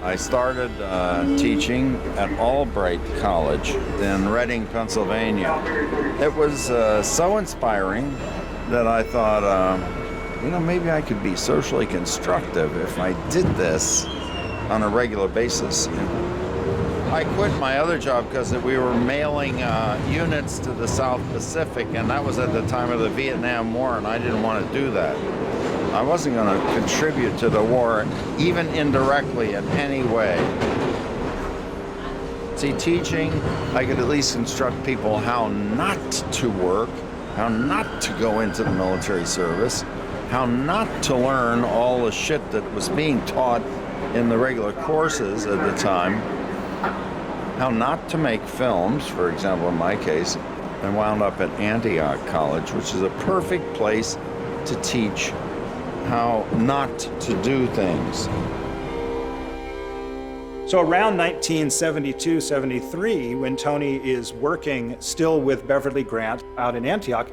I started teaching at Albright College in Reading, Pennsylvania. It was so inspiring that I thought, maybe I could be socially constructive if I did this on a regular basis. I quit my other job because we were mailing units to the South Pacific, and that was at the time of the Vietnam War, and I didn't want to do that. I wasn't going to contribute to the war, even indirectly in any way. See, teaching, I could at least instruct people how not to work, how not to go into the military service, how not to learn all the shit that was being taught in the regular courses at the time, how not to make films, for example, in my case, and wound up at Antioch College, which is a perfect place to teach how not to do things. So around 1972, 73, when Tony is working still with Beverly Grant out in Antioch,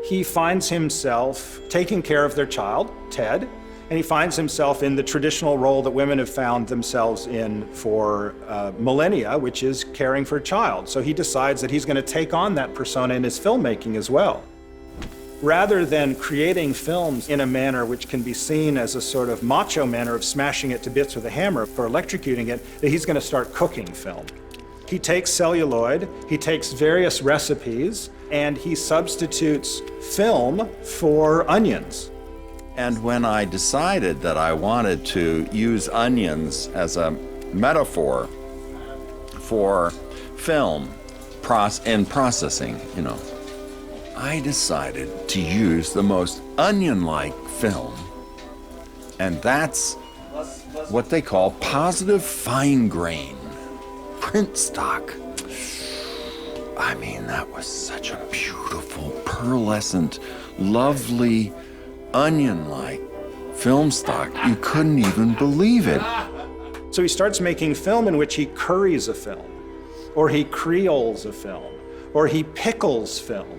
he finds himself taking care of their child, Ted, and he finds himself in the traditional role that women have found themselves in for millennia, which is caring for a child. So he decides that he's going to take on that persona in his filmmaking as well. Rather than creating films in a manner which can be seen as a sort of macho manner of smashing it to bits with a hammer or electrocuting it, that he's going to start cooking film. He takes celluloid, he takes various recipes, and he substitutes film for onions. And when I decided that I wanted to use onions as a metaphor for film in processing, I decided to use the most onion-like film, and that's what they call positive fine grain print stock. I mean, that was such a beautiful, pearlescent, lovely, onion-like film stock. You couldn't even believe it. So he starts making film in which he curries a film, or he creoles a film, or he pickles film.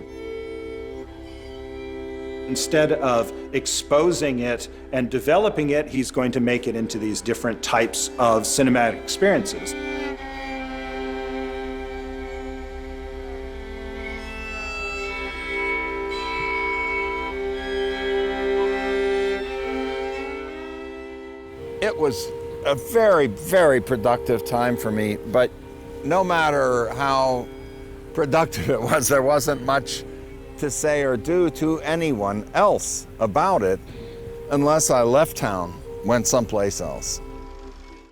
Instead of exposing it and developing it, he's going to make it into these different types of cinematic experiences. It was a very, very productive time for me, but no matter how productive it was, there wasn't much to say or do to anyone else about it unless I left town, went someplace else.